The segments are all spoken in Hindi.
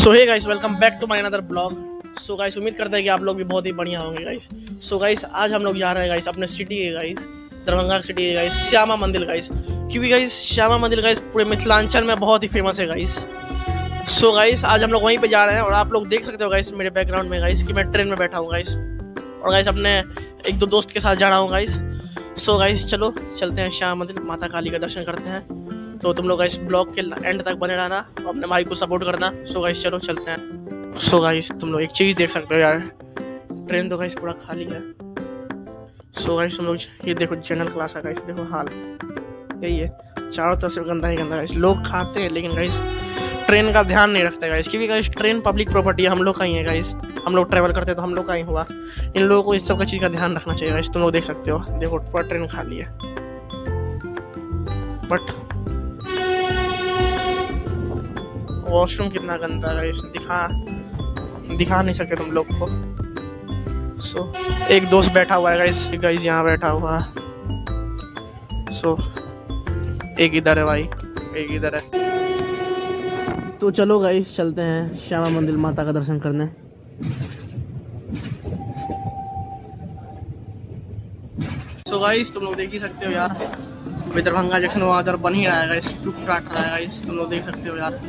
So hey guys, welcome back to my another blog. So guys, उम्मीद करते हैं कि आप लोग भी बहुत ही बढ़िया होंगे गाइस। सो गाइस, आज हम लोग जा रहे हैं गाइस अपने सिटी के गाइस, दरभंगा सिटी के गाइस, श्यामा मंदिर गाइस। क्योंकि गाइस श्यामा मंदिर गाइस पूरे मिथिलांचल में बहुत ही फेमस है गाइस। सो गाइस, आज हम लोग वहीं पे जा रहे हैं और आप लोग देख सकते हो गाइस मेरे बैकग्राउंड में गाइस कि मैं ट्रेन में बैठा हूँ गाइस, और गाइस अपने एक दो दोस्त के साथ जा रहा हूँ गाइस। सो गाइस चलो चलते हैं श्यामा मंदिर, माता काली का दर्शन करते हैं। तो तुम लोग गाइस ब्लॉग के एंड तक बने रहना और अपने भाई को सपोर्ट करना। सो गाइस चलो चलते हैं। सो गाइस तुम लोग एक चीज़ देख सकते हो यार, ट्रेन तो गाइस पूरा खाली है। सो गाइस तुम लोग ये देखो, जनरल क्लास का गाइस देखो हाल यही है, चारों तरफ से गंदा ही गंदा गाइस। लोग खाते हैं लेकिन गाइस ट्रेन का ध्यान नहीं रखते गाइस, क्योंकि गाइस ट्रेन पब्लिक प्रॉपर्टी है, हम लोग का ही है गाइस। हम लोग ट्रैवल करते हैं तो हम लोग का ही हुआ, इन लोगों को इस सब का चीज़ का ध्यान रखना चाहिए गाइस। तुम लोग देख सकते हो, देखो पूरा ट्रेन खाली है, बट वॉशरूम कितना गंदा है गाइस, दिखा नहीं सकते तुम लोग को। सो एक दोस्त बैठा हुआ है गाइस यहाँ बैठा हुआ है। सो एक इधर है भाई, एक इधर है। तो चलो गाइस चलते हैं श्यामा मंदिर माता का दर्शन करने। सो गाइस तुम लोग देख ही सकते हो यार, अभी दरभंगा जंक्शन वहाँ उधर बन ही रहा है गाइस, टूट टाट रहा है गाइस, तुम लोग देख सकते हो यार।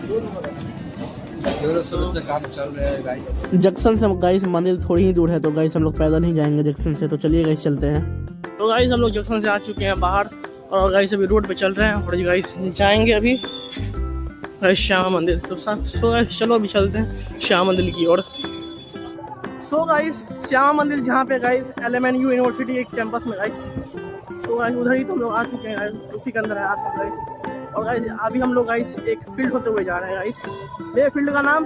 से काम चल रहा है गाइस। जंक्शन से गाइस मंदिर थोड़ी ही दूर है, तो गाइस हम लोग पैदल ही जाएंगे जंक्शन से। तो चलिए गाइस चलते हैं। तो गाइस हम लोग जंक्शन से आ चुके हैं बाहर, और गाइस अभी रोड पे चल रहे हैं और गाइस जाएंगे अभी गाइस श्यामा मंदिर। तो सो गाइस चलो अभी चलते हैं श्यामा मंदिर की ओर। सो गाइस श्यामा मंदिर जहाँ पे गाइस LMNU यूनिवर्सिटी के कैंपस में गाइस। सो गाइस उधर ही तो हम लोग आ चुके हैं गाइस, उसी के अंदर है आसपास गाइस। और गाइस अभी हम लोग गाइस एक फील्ड होते हुए जा रहे हैं गाइस। ये फील्ड का नाम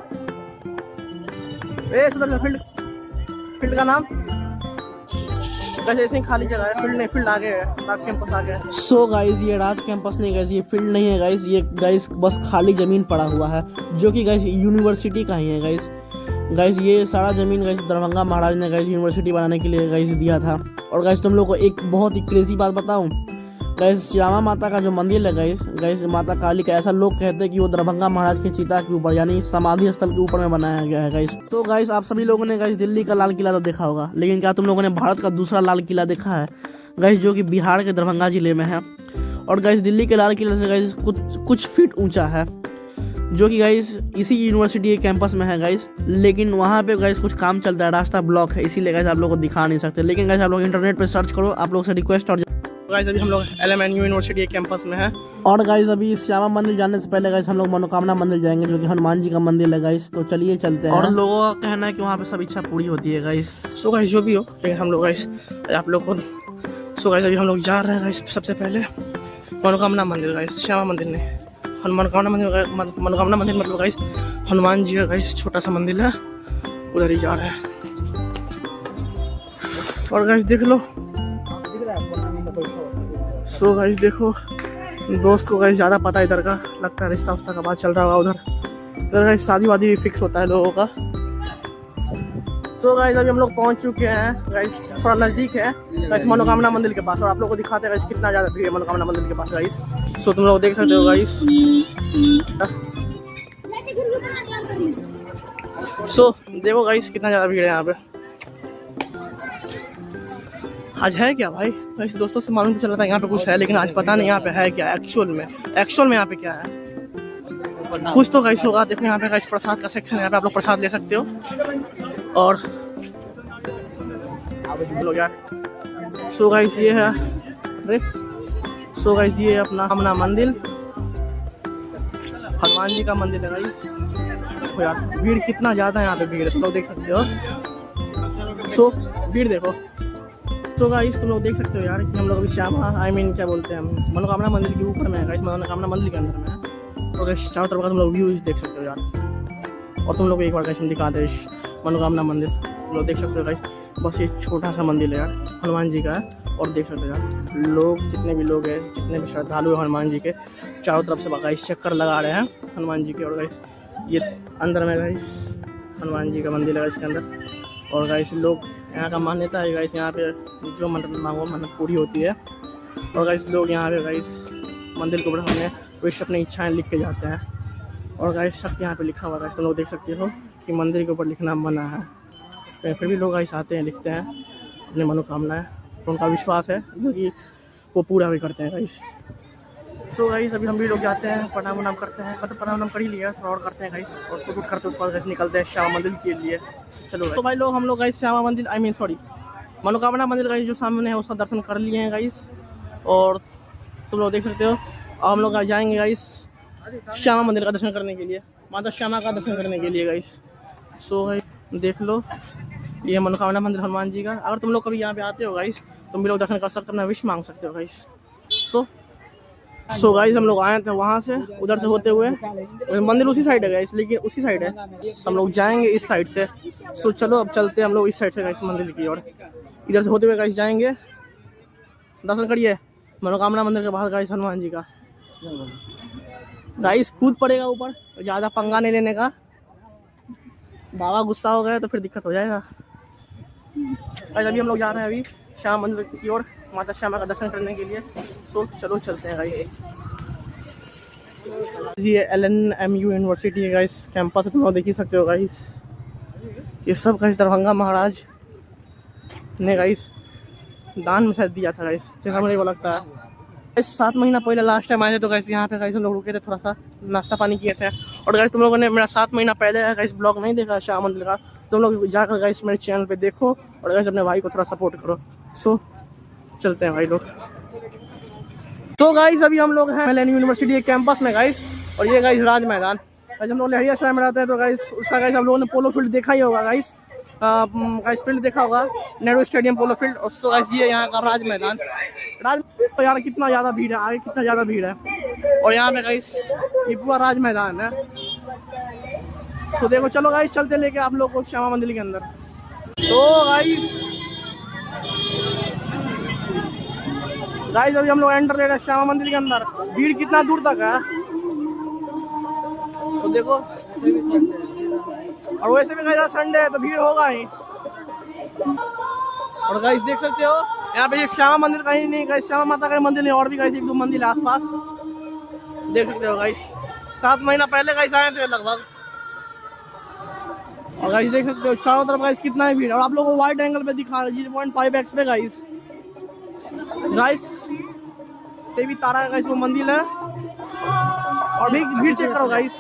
सुधर फील्ड का नाम गाइस ऐसे ही खाली जगह है, फील्ड नहीं, फील्ड आगे है, राज कैंपस आगे है। सो गाइस ये राज कैंपस नहीं गाइस, ये फील्ड नहीं है गाइस, ये गाइस बस खाली जमीन पड़ा हुआ है जो कि गाइस यूनिवर्सिटी का ही है गाइस। ये सारा जमीन गाइस दरभंगा महाराज ने गाइस यूनिवर्सिटी बनाने के लिए गाइस दिया था। और गाइस तुम लोग को एक बहुत ही क्रेजी बात बताऊं गाइस, श्यामा माता का जो मंदिर है गाइस माता काली का, ऐसा लोग कहते हैं कि वो दरभंगा महाराज के चिता के ऊपर यानी समाधि स्थल के ऊपर में बनाया गया है गाइस। तो गाइस आप सभी लोगों ने गाइस दिल्ली का लाल किला तो देखा होगा, लेकिन क्या तुम लोगों ने भारत का दूसरा लाल किला देखा है गाइस, जो कि बिहार के दरभंगा जिले में है। और गाइस दिल्ली के लाल किला से गाइस कुछ फीट ऊंचा है, जो कि गाइस इसी यूनिवर्सिटी के कैंपस में है गाइस। लेकिन वहाँ पे गाइस कुछ काम चलता है, रास्ता ब्लॉक है, इसीलिए गाइस आप लोगों को दिखा नहीं सकते। लेकिन गाइस आप लोग इंटरनेट पे सर्च करो, आप लोग से रिक्वेस्ट। और गाइस अभी हम लोग LMNU यूनिवर्सिटी के कैंपस में है, और गाइस अभी श्यामा मंदिर जाने से पहले गाइस हम लोग मनोकामना मंदिर जाएंगे, जो कि हनुमान जी का मंदिर है गाइस। तो चलिए चलते हैं। और लोगों का कहना है कि वहाँ पे सब इच्छा पूरी होती है गाइस। सो गाइस जो भी हो, लेकिन हम लोग गाइस आप लोग को, सो गाइस अभी हम लोग जा रहे हैं गाइस सबसे पहले मनोकामना मंदिर गाइस, श्यामा मंदिर नहीं, मनोकामना मंदिर मतलब गाइस हनुमान जी का गाइस छोटा सा मंदिर है, उधर ही जा रहे हैं। और गाइस देख लो, सो गाइस देखो, दोस्त को गाइस ज़्यादा पता है इधर का, लगता है रिश्ता उस्ता का बात चल रहा होगा उधर गाइस, शादी वादी भी फिक्स होता है लोगों का। सो गाइस अभी हम लोग पहुंच चुके हैं गाइस, थोड़ा नज़दीक है गाइस मनोकामना मंदिर के पास, और आप लोगों को दिखाते हैं गाइस कितना ज़्यादा भीड़ है मनोकामना मंदिर के पास गाइस। सो तुम लोग देख सकते हो गाइस। सो देखो गाइस कितना ज़्यादा भीड़ है यहाँ पे। आज है क्या भाई, इस दोस्तों से मालूम तो चल रहा था यहाँ पे कुछ है, लेकिन आज पता नहीं यहाँ पे है क्या एक्चुअल में यहाँ पे क्या है। कुछ तो गाइस होगा, देखो यहाँ पे गाइस प्रसाद का सेक्शन है, यहाँ पे आप लोग प्रसाद ले सकते हो। और लोग यार, सो गाइस ये है, सो गाइस ये अपना कामना मंदिर, हनुमान जी का मंदिर है गाइस। देखो यार भीड़ कितना ज़्यादा है यहाँ पे, भीड़ तुम लोग देख सकते हो। सो भीड़ देखो। तो गाइस तुम लोग देख सकते हो यार कि हम लोग अभी श्यामा क्या बोलते हैं, मनोकामना मंदिर के ऊपर में है गाइस, मनोकामना मंदिर के अंदर में है। तो गाइस चारों तरफ का तुम लोग व्यू देख सकते हो यार। और तुम लोग एक बार गाइस हम दिखा दे मनोकामना मंदिर, तुम लोग देख सकते हो गाइस, बस ये छोटा सा मंदिर है यार, हनुमान जी का है। और देख सकते हो यार लोग, जितने भी लोग हैं, जितने भी श्रद्धालु हैं हनुमान जी के, चारों तरफ से गाइस चक्कर लगा रहे हैं हनुमान जी के। और गाइस ये अंदर में गाइस हनुमान जी का मंदिर है इसके अंदर। और गाइस लोग, यहाँ का मान्यता है गाइस, यहाँ पे जो मन्नत मांगो मन्नत पूरी होती है। और गाइस लोग यहाँ पे गाइस मंदिर के ऊपर हमने कुछ अपनी इच्छाएं लिख के जाते हैं। और गाइस शक्ति यहाँ पे लिखा हुआ है, तुम लोग देख सकते हो कि मंदिर के ऊपर लिखना मना है, तो फिर भी लोग गाइस आते हैं, लिखते हैं अपनी मनोकामनाएं, तो उनका विश्वास है जो कि वो पूरा भी करते हैं गाइस। सो गाइस अभी हम भी लोग जाते हैं, प्रणाम वनाम करते हैं, मतलब प्रणाम कर ही लिया, थोड़ा और करते हैं गाइस, और शूट करते हैं, उसके बाद गाइस निकलते हैं श्यामा मंदिर के लिए। चलो तो भाई लोग हम लोग गाइस श्यामा मंदिर मनोकामना मंदिर गाइस जो सामने है उसका दर्शन कर लिए हैं गाइस, और तुम लोग देख सकते हो। अब हम लोग जाएंगे गाइस श्यामा मंदिर का दर्शन करने के लिए, माता श्यामा का दर्शन करने के लिए गाइस। सो भाई देख लो ये मनोकामना मंदिर हनुमान जी का, अगर तुम लोग कभी यहाँ पे आते हो गाइस तुम भी लोग दर्शन कर सकते हो, अपना विश मांग सकते हो गाइस। सो गाइस हम लोग आए थे वहाँ से, उधर से होते हुए, मंदिर उसी साइड है गाइस, लेकिन उसी साइड है, हम लोग जाएंगे इस साइड से। सो चलो अब चलते हैं हम लोग इस साइड से गाइस मंदिर की ओर, इधर से होते हुए गाइस जाएंगे, दर्शन करिए मनोकामना मंदिर के बाहर गाइस हनुमान जी का। गाइस कूद पड़ेगा ऊपर, ज़्यादा पंगा नहीं लेने का, बाबा गुस्सा हो गए तो फिर दिक्कत हो जाएगा। गाइस अभी हम लोग जा रहे हैं अभी श्यामा मंदिर की ओर, माता श्यामा का दर्शन करने के लिए। सो चलो चलते हैं गाइस। ये LNMU यूनिवर्सिटी है गाइस, कैंपस है, तुम लोग देख ही सकते हो गाइस। ये सब गाइस दरभंगा महाराज ने गाइस दान में शायद दिया था गाइस, जैसा मुझे को लगता है। 7 महीना पहले लास्ट टाइम आए थे तो गाइस यहाँ पे गाइस हम लोग रुके थे, थोड़ा सा नाश्ता पानी किए थे। और गाइस तुम लोगों ने मेरा 7 महीना पहले गाइस ब्लॉग नहीं देखा श्यामा मंदिर का, तुम लोग जाकर गाइस मेरे चैनल पे देखो और गाइस अपने भाई को थोड़ा सपोर्ट करो। सो चलते हैं भाई लोग। तो गाइस अभी हम लोग हैं LNMU यूनिवर्सिटी के कैंपस में गाइस, और ये गाइस राज मैदान गाइस, हम लोग लहरिया शहर में रहते हैं तो गाइस उसका गाइस हम लोगों ने पोलो फील्ड देखा ही होगा गाइस, गाइस फील्ड देखा होगा, नेहरू स्टेडियम पोलो फील्ड। और सो गाइस ये यहाँ का राज मैदान तो यार कितना ज़्यादा भीड़ है, आगे कितना ज़्यादा भीड़ है, और यहाँ पे गाइस ये पूरा राज मैदान है। सो देखो चलो गाइस चलते लेके आप लोग को श्यामा मंदिर के अंदर। तो गाइस अभी हम लोग एंटर ले रहे हैं श्यामा मंदिर के अंदर, भीड़ कितना दूर तक है तो देखो, और वैसे भी गाइस संडे है तो भीड़ होगा ही। और गाइस देख सकते हो यहाँ पे श्यामा मंदिर कहीं नहीं गाइस, श्यामा माता का मंदिर नहीं, और भी गाइस 1-2 मंदिर आसपास देख सकते हो गाइस। 7 महीना पहले गाइस आए थे लगभग, और गाइस देख सकते हो चारों तरफ गाइस कितना है भीड़, और आप लोगों को वाइड एंगल पे दिखा रहे 0.5x पे गाइस। देवी तारा गाइस वो मंदिर है, और भीड़ चेक करो गाइस।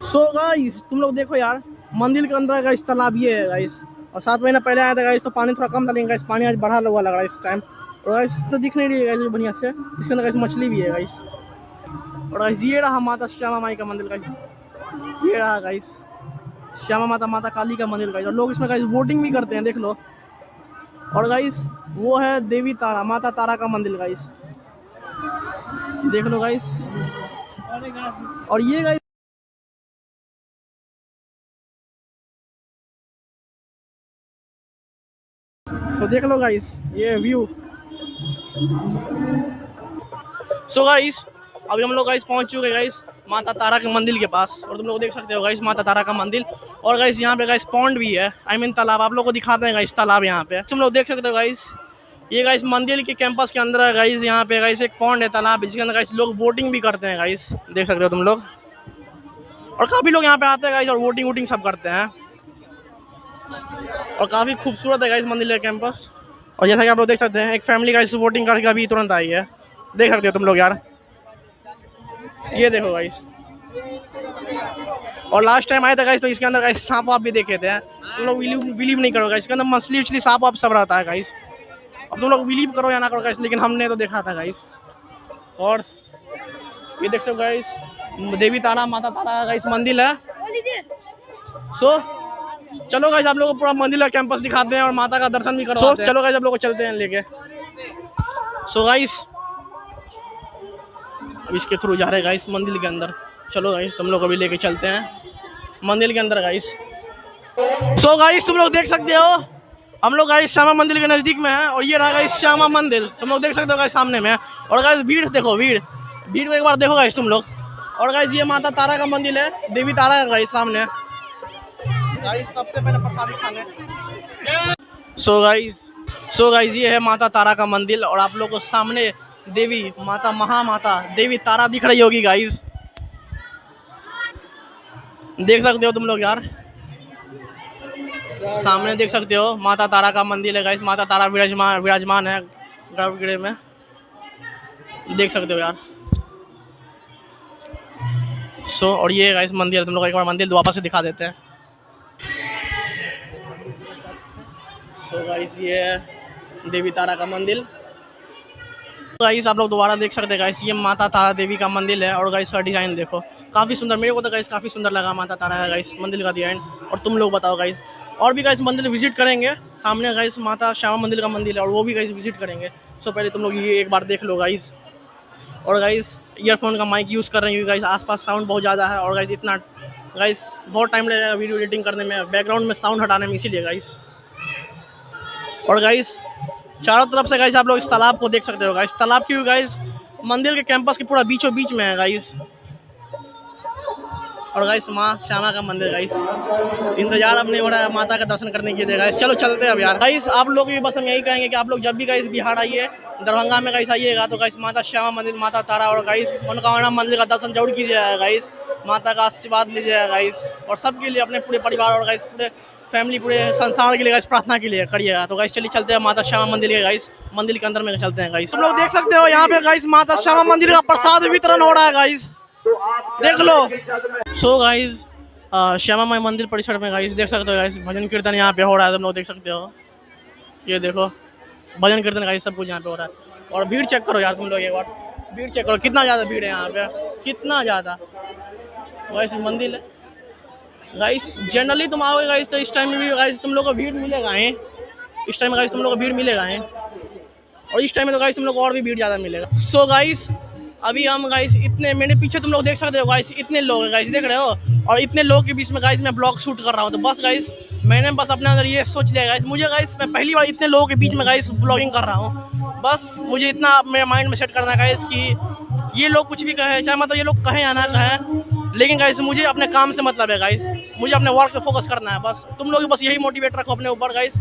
सो गाइस तुम लोग देखो यार मंदिर के अंदर गाइस तालाब ये है गाइस, और 7 महीना पहले आया था गाइस तो पानी थोड़ा कम था, लेकिन गाइस पानी आज बढ़ा हुआ लग रहा है इस टाइम, और गाइस तो दिख नहीं रही है गाइस बढ़िया से, इसके अंदर गाइस मछली भी है गाइस। और गाइस ये रहा माता श्यामा माई का मंदिर गाइस, ये रहा गाइस श्यामा माता काली का मंदिर गाइस, और लोग इसमें गाइस वोटिंग भी करते हैं देख लो। और गाइस वो है देवी तारा माता तारा का मंदिर गाइस, देख लो गाइस। और ये गाइस तो देख लो गाइस ये व्यू। सो गाइस अभी हम लोग गाइस पहुंच चुके गाइस माता तारा के मंदिर के पास, और तुम लोग देख सकते हो गाइस माता तारा का मंदिर, और गाइस यहाँ पे गाइस पॉन्ड भी है, आई मीन तालाब, आप लोग को दिखाते हैं गाइस तालाब यहाँ पे, तुम लोग देख सकते हो गाइस। ये गाइस मंदिर के कैंपस के अंदर है गाइस, यहाँ पे गाइस एक पॉन्ड है तालाब, जिसके अंदर गाइस लोग वोटिंग भी करते हैं गाइस, देख सकते हो तुम लोग, और काफ़ी लोग यहाँ पे आते हैं गाइस और वोटिंग सब करते हैं, और काफ़ी खूबसूरत है गाइस मंदिर का कैंपस। और जैसा कि आप लोग देख सकते हैं एक फैमिली गाइस वोटिंग करके अभी तुरंत आई है, देख सकते हो तुम लोग यार, ये देखो गाइस। और लास्ट टाइम आए थे गाइस तो इसके अंदर गाइस सांप वाप भी देखे थे, तुम लोग बिलीव नहीं करो गाइस, इसके अंदर मछली उछली सांप वाप सब रहता है गाइस, अब तुम लोग बिलीव करो या ना करो गाइस, लेकिन हमने तो देखा था गाइस। और ये देख सकते हो गाइस देवी तारा माता तारा गाइस मंदिर है। सो चलो गाइस आप लोगों को पूरा मंदिर का कैंपस दिखाते हैं और माता का दर्शन भी करवाते हैं। चलो गाइस आप लोग को चलते हैं लेके। सो गाइस अब इसके थ्रू जा रहे हैं गाइस मंदिर के अंदर, चलो गाइस तुम लोग अभी लेके चलते हैं मंदिर के अंदर गाइस। सो गाइस तुम लोग देख सकते हो हम लोग गाइस श्यामा मंदिर के नज़दीक में है, और ये रहा गाइस श्यामा मंदिर, तुम लोग देख सकते हो गाइस सामने में। और गाइस भीड़ देखो, भीड़ को एक बार देखो गाइस तुम लोग। और गाइस ये माता तारा का मंदिर है, देवी तारा है गाइस सामने गाइस, सबसे पहले प्रसादी खाने। सो गाइस ये है माता तारा का मंदिर, और आप लोग को सामने देवी माता महामाता देवी तारा दिख रही होगी गाइस, देख सकते हो तुम लोग यार, सामने देख सकते हो माता तारा का मंदिर है गाइस। माता तारा विराजमान है गर्भगृह में, देख सकते हो यार। और ये गाइस मंदिर, तुम लोग एक बार मंदिर वापस से दिखा देते हैं। गाइस ये देवी तारा का मंदिर। गाइस आप लोग दोबारा देख सकते हैं गाइस, ये माता तारा देवी का मंदिर है। और गाइस का डिज़ाइन देखो, काफ़ी सुंदर, मेरे को तो गाइस काफ़ी सुंदर लगा माता तारा है गाइस मंदिर का डिज़ाइन। और तुम लोग बताओ गाइस, और भी गाइस मंदिर विजिट करेंगे। सामने गाइस माता श्यामा मंदिर का मंदिर है और वो भी गाइस विजिट करेंगे। पहले तुम लोग ये एक बार देख लो गाइस। और गाइस ईयरफोन का माइक यूज़ कर रहे हैं क्योंकि गाइस आसपास साउंड बहुत ज़्यादा है। और गाइस इतना गाइस बहुत टाइम लगेगा वीडियो एडिटिंग करने में, बैकग्राउंड में साउंड हटाने में, इसीलिए गाइस। और गाइस चारों तरफ से गाइस आप लोग इस तालाब को देख सकते हो गाइस। तालाब की गाइस मंदिर के कैंपस के पूरा बीचों बीच में है गाइस। और गाइस माँ श्यामा का मंदिर गाइस, इंतजार अब नहीं हो रहा है माता का दर्शन करने के लिए गाइस। चलो चलते हैं अब यार। गाइस आप लोग भी बस हम यही कहेंगे कि आप लोग जब भी गाइस बिहार आइए, दरभंगा में गाइस आइएगा तो गाइस माता श्यामा मंदिर, माता तारा और गाइस मनोकामना मंदिर का दर्शन जरूर कीजिएगा गाइस। माता का आशीर्वाद लीजिएगा गाइस। और सबके लिए, अपने पूरे परिवार और गाइस पूरे फैमिली, पूरे संसार के लिए गाइस प्रार्थना के लिए करिएगा। तो गाइस चलिए चलते हैं माता श्यामा मंदिर के गाइस, मंदिर के अंदर में चलते हैं गाइस। आप लोग देख सकते हो यहाँ पे गाइस माता श्यामा मंदिर का प्रसाद वितरण हो रहा है गाइस, देख लो। गाइस श्यामा माई मंदिर परिसर में गाइस देख सकते हो गाइस भजन कीर्तन यहाँ पे हो रहा है, तुम लोग देख सकते हो। ये देखो भजन कीर्तन गाइस सब कुछ यहाँ पे हो रहा है। और भीड़ चेक करो यार तुम लोग एक बार, भीड़ चेक करो कितना ज़्यादा भीड़ है यहाँ पे, कितना ज़्यादा गाइस मंदिर है गाइस। जनरली तुम आओगे गाइस तो इस टाइम में भी गाइस तुम लोग को भीड़ मिलेगा है, इस टाइम में गाइस तुम लोग को भीड़ मिलेगा है। और इस टाइम में तो गाइस तुम लोग को और भी भीड़ ज़्यादा मिलेगा। गाइस अभी हम गाइस इतने, मेरे पीछे तुम लोग देख सकते हो गाइस इतने लोग हैं गाइस, देख रहे हो। और इतने लोग के बीच में गाइस मैं ब्लॉग शूट कर रहा हूँ। तो बस गाइस मैंने बस अपने अंदर ये सोच लिया गाइस, मुझे गाइस मैं पहली बार इतने लोगों के बीच में गाइस ब्लॉगिंग कर रहा हूँ। बस मुझे इतना मेरे माइंड में सेट करना है गाइस कि ये लोग कुछ भी कहें, चाहे मतलब ये लोग कहें या ना कहें, लेकिन गाइस मुझे अपने काम से मतलब है गाइस, मुझे अपने वर्क पे फोकस करना है। बस तुम लोग बस यही मोटिवेट रखो अपने ऊपर गाइस,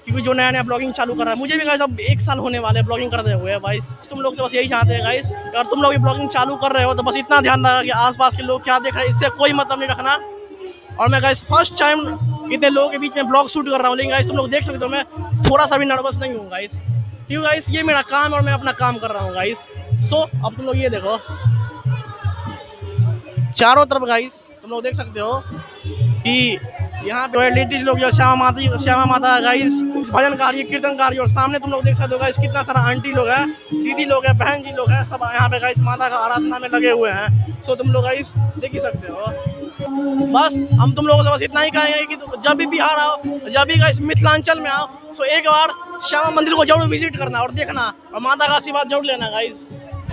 क्योंकि जो नया नया ब्लॉगिंग चालू कर रहा है, मुझे भी गाइस अब 1 साल होने वाले ब्लॉगिंग करते हुए भाई। तुम लोग से बस यही चाहते हैं गाइस, अगर तुम लोग भी ब्लॉगिंग चालू कर रहे हो तो बस इतना ध्यान रखा कि आसपास के लोग क्या देख रहे हैं इससे कोई मतलब नहीं रखना। और मैं गाइस फर्स्ट टाइम इतने लोगों के बीच में ब्लॉग शूट कर रहा हूँ, लेकिन गाइस तुम लोग देख सकते हो मैं थोड़ा सा भी नर्वस नहीं हूँ गाइस, क्योंकि गाइस ये मेरा काम है और मैं अपना काम कर रहा हूँ गाइस। अब तुम लोग ये देखो चारों तरफ गाइस, तुम लोग देख सकते हो कि यहाँ पे लेडीज लोग जो श्यामा माता गाइस भजनकारी, कीर्तनकारी, और सामने तुम लोग देख सकते हो गाइस कितना सारा आंटी लोग है, दीदी लोग है, बहन जी लोग हैं, सब यहाँ पे गाइस माता का आराधना में लगे हुए हैं। तुम लोग गाइस देख ही सकते हो। बस हम तुम लोगों से बस इतना ही कहेंगे कि जब भी बिहार आओ, जब भी गाइस मिथिलांचल में आओ, तो एक बार श्यामा मंदिर को जरूर विजिट करना और देखना और माता का आशीर्वाद जरूर लेना गाइस।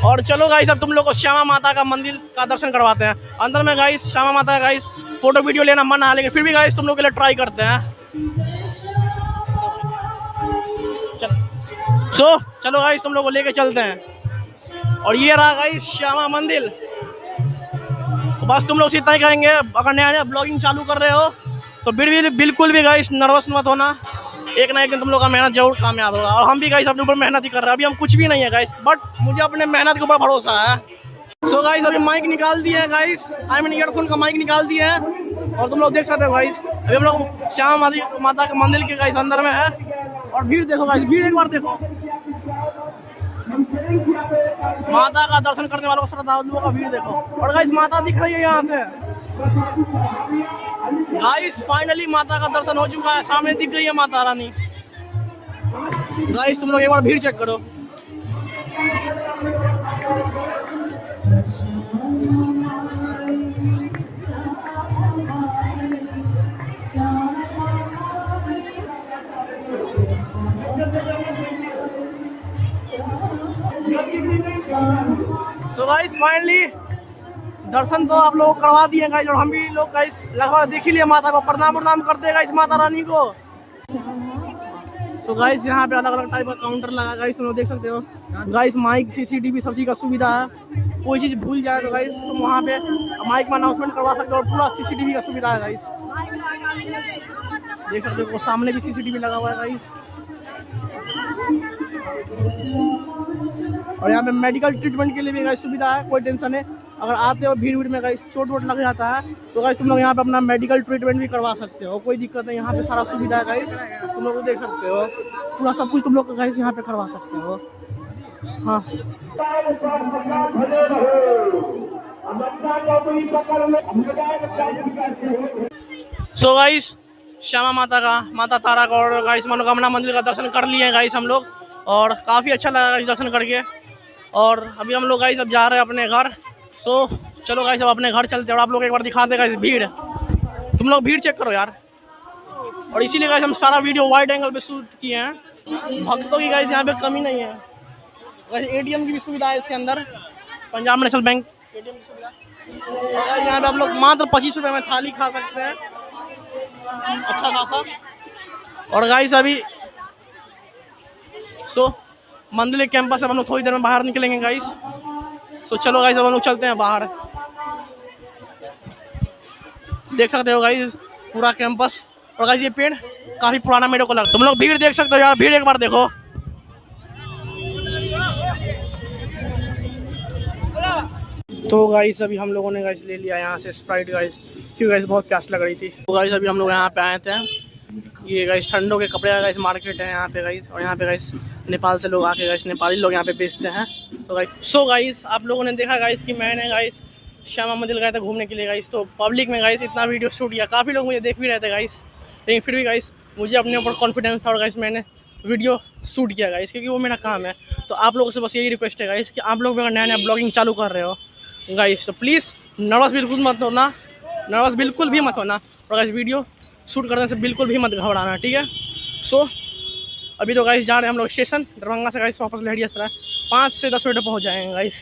और चलो गाइस अब तुम लोग को श्यामा माता का मंदिर का दर्शन करवाते हैं। अंदर में गाइस श्यामा माता गाइस फोटो वीडियो लेना मना है, लेकिन फिर भी गाइस तुम लोग के लिए ट्राई करते हैं। चलो गाइस तुम लोग को लेके चलते हैं। और ये रहा गाइस श्यामा मंदिर। बस तुम लोग से इतना ही कहेंगे, अगर नया नया ब्लॉगिंग चालू कर रहे हो तो बिल्कुल भी गाइस नर्वस मत होना, एक ना एक दिन तुम लोग का मेहनत जरूर कामयाब होगा। और हम भी गाइस अपने ऊपर मेहनत ही कर रहे हैं, अभी हम कुछ भी नहीं है गाइस, बट मुझे अपने मेहनत के ऊपर भरोसा है। गाइस अभी माइक निकाल दिए हैं गाइस, आई मीन ईयरफोन का माइक निकाल दिए हैं और तुम लोग देख सकते हो गाइस अभी हम लोग श्यामा माता के मंदिर के गाइस अंदर में है। और भीड़ देखो गाइस, भीड़ एक बार देखो, माता का दर्शन करने वालों को, श्रद्धालुओं का भीड़ देखो। और गाइस माता दिख रही है यहाँ से गाइस, फाइनली माता का दर्शन हो चुका है, सामने दिख रही है माता रानी। गाइस तुम लोग एक बार भीड़ चेक करो। गाइस फाइनली दर्शन तो आप लोग करवा दिए गाइस, और हम भी लोग गाइस लगभग देख ही लिए माता को, प्रणाम करते हैं गाइस माता रानी को। गाइस यहाँ पे अलग अलग टाइप का काउंटर लगा गाइस, तुम लोग देख सकते हो गाइस, माइक सीसीटीवी सब चीज़ का सुविधा है। कोई चीज़ भूल जाए तो गाइस तुम वहाँ पे माइक में अनाउंसमेंट करवा सकते हो, और पूरा सीसीटीवी का सुविधा है गाइस, देख सकते हो। सामने भी सीसीटीवी लगा हुआ है गाइस। और यहाँ पे मेडिकल ट्रीटमेंट के लिए भी गाइस सुविधा है, कोई टेंशन है। अगर आते हो भीड़ में गाइस चोट वोट लग जाता है तो गाइस तुम लोग यहाँ पे अपना मेडिकल ट्रीटमेंट भी करवा सकते हो, कोई दिक्कत नहीं। यहाँ पे सारा सुविधा है गाइस, तुम लोग देख सकते हो पूरा सब कुछ तुम लोग गाइस यहाँ पे करवा सकते हो। हाँ सो गाइस श्यामा माता का, माता तारा का और गाइस मनोकामना मंदिर का दर्शन कर लिए हैं गाइस हम लोग, और काफ़ी अच्छा लगा गाइस दर्शन करके। और अभी हम लोग गाइस अब जा रहे हैं अपने घर। सो चलो गाइस अब अपने घर चलते हैं, और आप लोग एक बार दिखाते गाइस भीड़, तुम लोग भीड़ चेक करो यार। और इसीलिए गाइस हम सारा वीडियो वाइड एंगल पे शूट किए हैं, भक्तों की गाइस यहाँ पे कमी नहीं है। गाइस एटीएम की भी सुविधा है इसके अंदर, पंजाब नेशनल बैंक एटीएम की सुविधा। और यहाँ पे आप लोग मात्र 25 रुपये में थाली खा सकते हैं, अच्छा खासा। और गाइस अभी सो मंदिर के कैंपस से हम लोग थोड़ी देर में बाहर निकलेंगे गाइस। सो चलो गाइस अब हम लोग चलते हैं बाहर। देख सकते हो गाइस पूरा कैंपस, और गाइस ये पेड़ काफी पुराना मेरे को लगा। तुम लोग भीड़ देख सकते हो यार, भीड़ एक बार देखो। तो गाइस अभी हम लोगों ने गाइस ले लिया यहाँ से स्प्राइट गाइस, क्योंकि गाइस बहुत प्यास लग रही थी। तो गाइस अभी हम लोग यहाँ पे आए थे, ये गाइस ठंडों के कपड़े का गाइस मार्केट है यहाँ पे गाइस, और यहाँ पे गाइस नेपाल से लोग आके गाइस नेपाली लोग यहाँ पे बेचते हैं। तो गाइस सो गाइस आप लोगों ने देखा गाइस कि मैंने गाइस श्यामा मंदिर गया था घूमने के लिए गाइस, तो पब्लिक में गाइस इतना वीडियो शूट किया, काफ़ी लोग मुझे देख भी रहे थे गाइस, लेकिन फिर भी गाइस मुझे अपने ऊपर कॉन्फिडेंस था और गाइस मैंने वीडियो शूट किया गाइस, क्योंकि वो मेरा काम है। तो आप लोगों से बस यही रिक्वेस्ट है गाइस कि आप लोग अगर नया नया ब्लॉगिंग चालू कर रहे हो गाइस तो प्लीज़ नर्वस बिल्कुल मत होना, नर्वस बिल्कुल भी मत होना, और गाइस वीडियो शूट करने से बिल्कुल भी मत घबराना, ठीक है। सो अभी तो गाइस जा रहे हैं हम लोग स्टेशन, दरभंगा से गाइस वापस लहरियासराय 5 से 10 मिनट में पहुँच जाएंगे गाइस।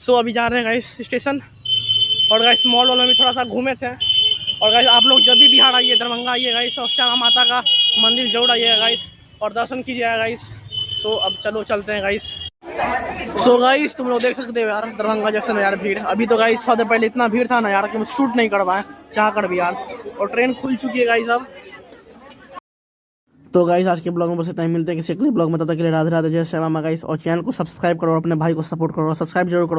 सो अभी जा रहे हैं गाइस स्टेशन, और गाइस मॉल में भी थोड़ा सा घूमे थे। और गाइस आप लोग जब भी बिहार आइए, दरभंगा आइए गाइस, और श्यामा माता का मंदिर जरूर आइएगा गाइस और दर्शन कीजिएगा गाइस। सो अब चलो चलते हैं गाइस। सो गाइस तुम लोग देख सकते हो यार दरभंगा जंक्शन में यार भीड़, अभी तो गाइस थोड़ा देर पहले इतना भीड़ था ना यार कि हम शूट नहीं कर पाए चाह कर भी यार, और ट्रेन खुल चुकी है गाइस अब। तो गाइस आज के ब्लॉग में बस इतना ही, मिलते हैं किसी अगले ब्लॉग में, तब तक के लिए राधे राधे, जय श्यामा गाइस। और चैनल को सब्सक्राइब करो और अपने भाई को सपोर्ट करो, सब्सक्राइब जरूर करो।